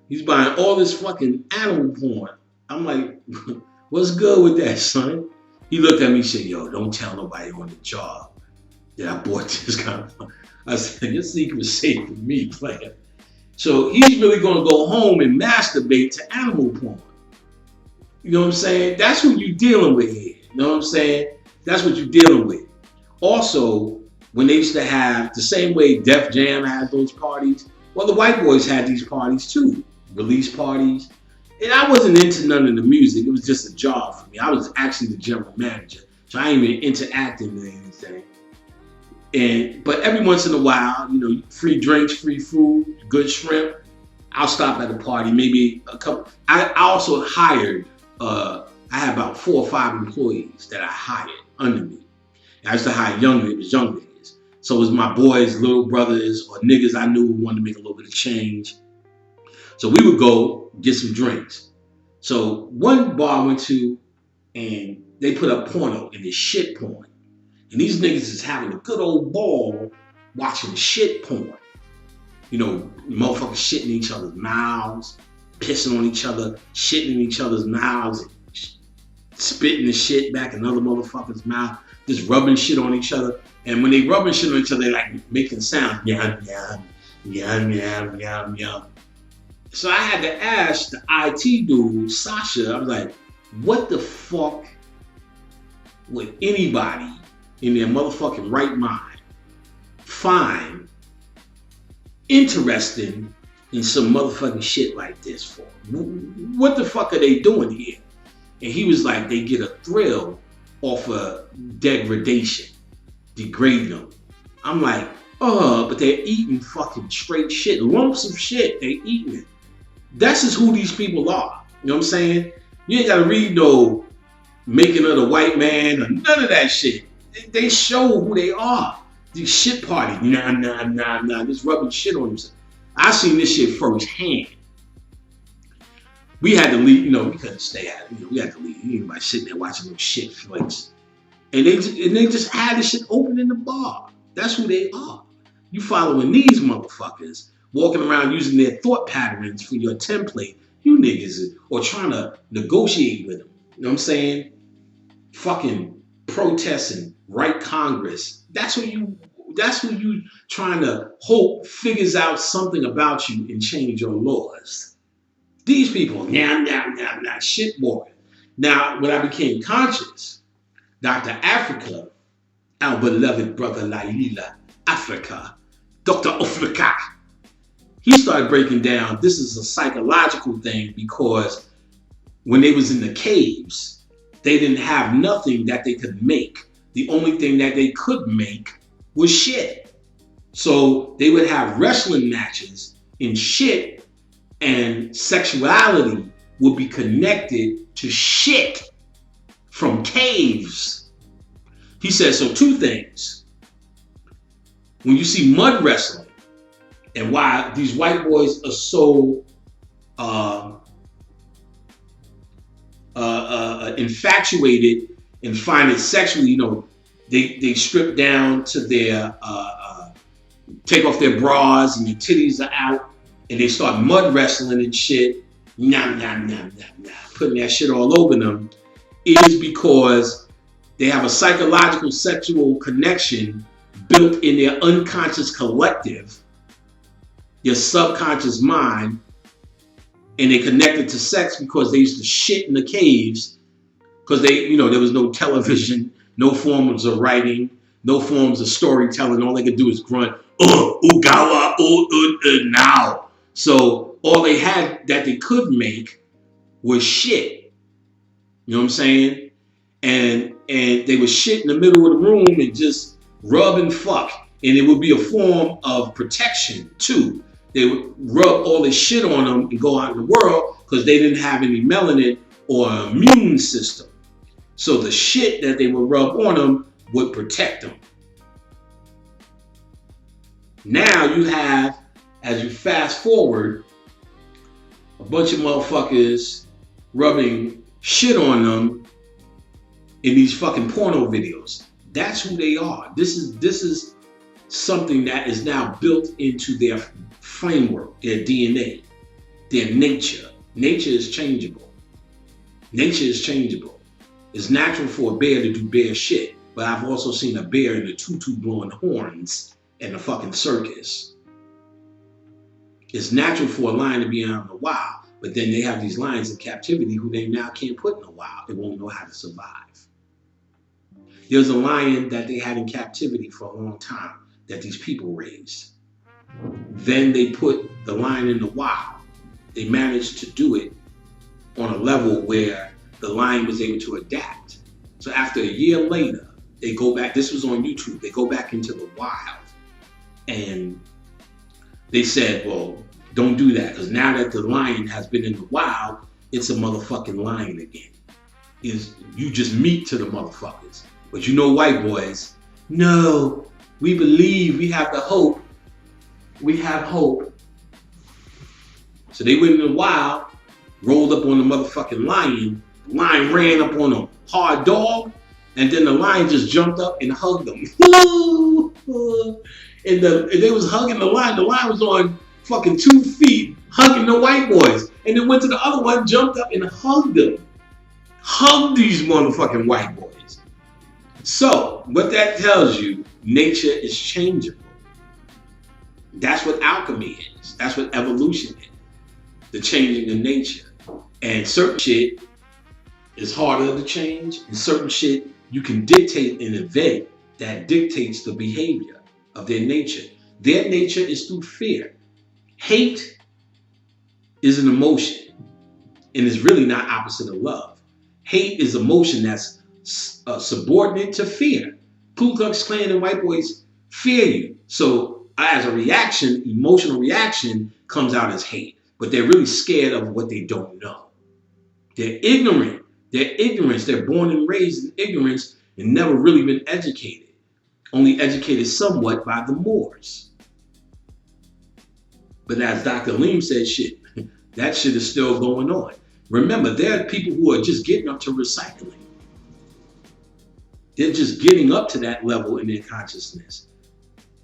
He's buying all this fucking animal porn. I'm like, what's good with that, son? He looked at me and said, yo, don't tell nobody on the job that I bought this kind of. I said, your secret was safe with me, player. So he's really going to go home and masturbate to animal porn. You know what I'm saying? That's what you're dealing with here. You know what I'm saying? That's what you're dealing with. Also, when they used to have, the same way Def Jam had those parties, well, the white boys had these parties too. Release parties. And I wasn't into none of the music. It was just a job for me. I was actually the general manager. So I ain't even interacting with anything. But every once in a while, free drinks, free food, good shrimp, I'll stop at a party, maybe a couple. I also hired, I had about 4 or 5 employees that I hired under me. I used to hire young niggas. So it was my boys, little brothers, or niggas I knew who wanted to make a little bit of change. So we would go get some drinks. So one bar I went to, and they put up porno, and it's shit porn. And these niggas is having a good old ball watching shit porn. Motherfuckers shitting in each other's mouths, pissing on each other, shitting in each other's mouths, and spitting the shit back in other motherfuckers' mouth, just rubbing shit on each other. And when they rubbing shit on each other, they like making sounds. Yum, yum, yum, yum, yum, yum. So I had to ask the IT dude, Sasha, I was like, what the fuck would anybody in their motherfucking right mind find interesting in some motherfucking shit like this for? What the fuck are they doing here? And he was like, they get a thrill off of degradation, degrading them. I'm like, but they're eating fucking straight shit, lumps of shit, they eating it. That's just who these people are. You know what I'm saying? You ain't gotta read no Making of the White Man or none of that shit. They show who they are. These shit parties, nah, just rubbing shit on themselves. I seen this shit firsthand. We had to leave, we couldn't stay at it. We had to leave. Anybody sitting there watching those shit flicks. And they just had the shit open in the bar. That's who they are. You following these motherfuckers, walking around using their thought patterns for your template, you niggas, or trying to negotiate with them. You know what I'm saying? Fucking protest and write Congress. That's who you trying to hope figures out something about you and change your laws. These people, shit walking. Now, when I became conscious, Dr. Africa, our beloved brother Laila Africa, Dr. Africa, he started breaking down this is a psychological thing because when they was in the caves, they didn't have nothing that they could make. The only thing that they could make was shit. So they would have wrestling matches in shit, and sexuality would be connected to shit from caves. He says, so two things. When you see mud wrestling and why these white boys are so infatuated and find it sexually, they strip down to their, take off their bras and their titties are out and they start mud wrestling and shit, putting that shit all over them, is because they have a psychological sexual connection built in their unconscious collective, your subconscious mind, and they connected to sex because they used to shit in the caves because there was no television, no forms of writing, no forms of storytelling. All they could do is grunt, ugawa, now. So all they had that they could make was shit. You know what I'm saying? And they would shit in the middle of the room and just rub and fuck. And it would be a form of protection too. They would rub all this shit on them and go out in the world because they didn't have any melanin or immune system. So the shit that they would rub on them would protect them. Now you have, as you fast forward, a bunch of motherfuckers rubbing shit on them in these fucking porno videos. That's who they are. This is something that is now built into their framework, their DNA, their nature. Nature is changeable. Nature is changeable. It's natural for a bear to do bear shit, but I've also seen a bear in a tutu blowing horns in a fucking circus. It's natural for a lion to be out in the wild, but then they have these lions in captivity who they now can't put in the wild. They won't know how to survive. There's a lion that they had in captivity for a long time that these people raised. Then they put the lion in the wild. They managed to do it on a level where the lion was able to adapt. So after a year later, they go back, this was on YouTube, they go back into the wild. And they said, well, don't do that, because now that the lion has been in the wild, it's a motherfucking lion again. You just meat to the motherfuckers. But white boys, no, we believe, we have the hope. We have hope. So they went in the wild, rolled up on the motherfucking lion. The lion ran up on a hard dog, and then the lion just jumped up and hugged them. And they was hugging the lion. The lion was on fucking 2 feet, hugging the white boys. And then went to the other one, jumped up and hugged them. Hugged these motherfucking white boys. So, what that tells you, nature is changeable. That's what alchemy is. That's what evolution is. The changing of nature. And certain shit is harder to change. And certain shit you can dictate an event that dictates the behavior of their nature. Their nature is through fear. Hate is an emotion. And it's really not opposite of love. Hate is emotion that's subordinate to fear. Ku Klux Klan and white boys fear you. So as a reaction, emotional reaction comes out as hate. But they're really scared of what they don't know. They're ignorant. They're born and raised in ignorance and never really been educated. Only educated somewhat by the Moors. But as Dr. Leem said, that shit is still going on. Remember, there are people who are just getting up to recycling. They're just getting up to that level in their consciousness,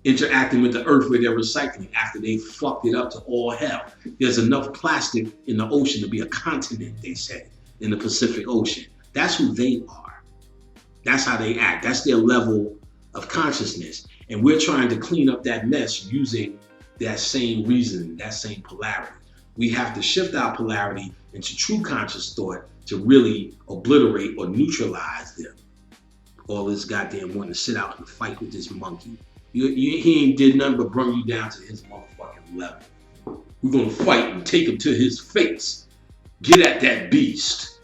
interacting with the earth where they're recycling after they fucked it up to all hell. There's enough plastic in the ocean to be a continent, they say, in the Pacific Ocean. That's who they are. That's how they act. That's their level of consciousness. And we're trying to clean up that mess using that same reason, that same polarity. We have to shift our polarity into true conscious thought to really obliterate or neutralize them. All this goddamn wanting to sit out and fight with this monkey. He ain't did nothing but bring you down to his motherfucking level. We're gonna fight and take him to his face. Get at that beast.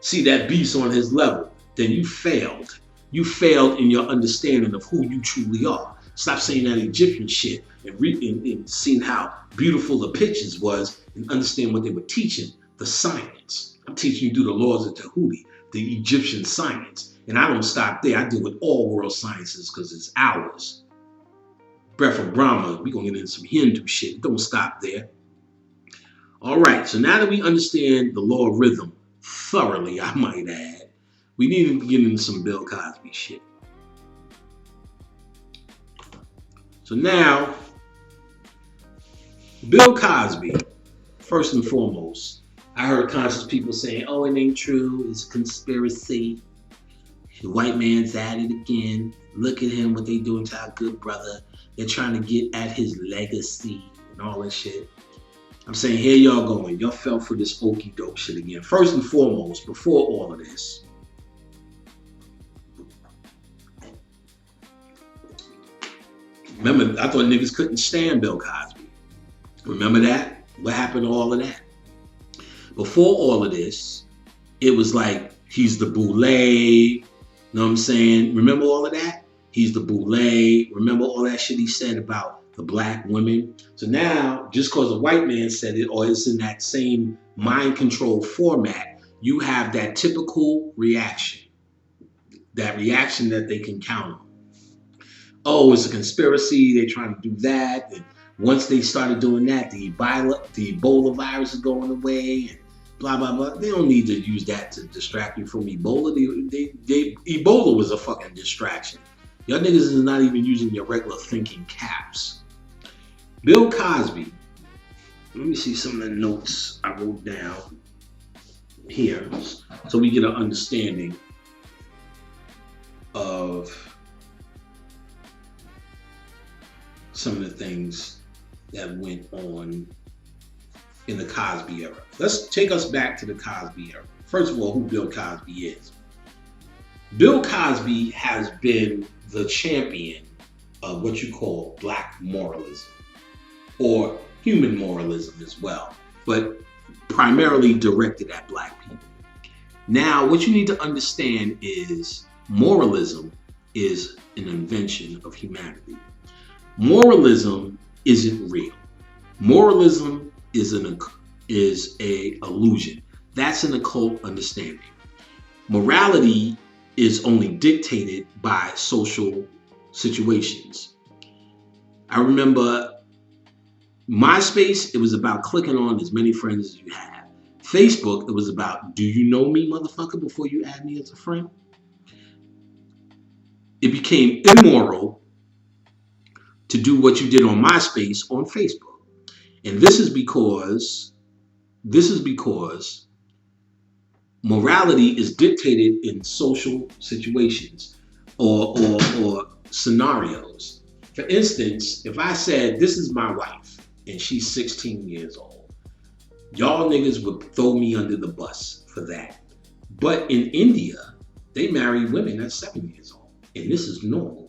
See that beast on his level. Then you failed. You failed in your understanding of who you truly are. Stop saying that Egyptian shit and seeing how beautiful the pictures was and understand what they were teaching, the science. I'm teaching you through the laws of Tahuti, the Egyptian science. And I don't stop there. I deal with all world sciences because it's ours. Breath of Brahma, we're going to get into some Hindu shit. Don't stop there. All right, so now that we understand the law of rhythm thoroughly, I might add, we need to get into some Bill Cosby shit. So now, Bill Cosby, first and foremost, I heard conscious people saying, oh, it ain't true, it's a conspiracy. The white man's at it again. Look at him, what they doing to our good brother. They're trying to get at his legacy and all that shit. I'm saying, here y'all going. Y'all fell for this okie doke shit again. First and foremost, before all of this, remember, I thought niggas couldn't stand Bill Cosby. Remember that? What happened to all of that? Before all of this, it was like, he's the boule. Know what I'm saying? Remember all of that? He's the boule. Remember all that shit he said about the black women? So now, just because a white man said it, or it's in that same mind control format, you have that typical reaction. That reaction that they can count on. Oh, it's a conspiracy. They're trying to do that. And once they started doing that, the Ebola virus is going away. And blah, blah, blah. They don't need to use that to distract you from Ebola. Ebola was a fucking distraction. Y'all niggas is not even using your regular thinking caps. Bill Cosby. Let me see some of the notes I wrote down here so we get an understanding of some of the things that went on in the Cosby era. Let's take us back to the Cosby era. First of all, who Bill Cosby is. Bill Cosby has been the champion of what you call black moralism, or human moralism as well, but primarily directed at black people. Now, what you need to understand is moralism is an invention of humanity. Moralism isn't real. Moralism is a illusion. That's an occult understanding. Morality is only dictated by social situations. I remember MySpace, it was about clicking on as many friends as you have. Facebook, it was about, do you know me, motherfucker, before you add me as a friend? It became immoral to do what you did on MySpace on Facebook. And this is because morality is dictated in social situations or scenarios. For instance, if I said, this is my wife and she's 16 years old, y'all niggas would throw me under the bus for that. But in India, they marry women that's 7 years old. And this is normal.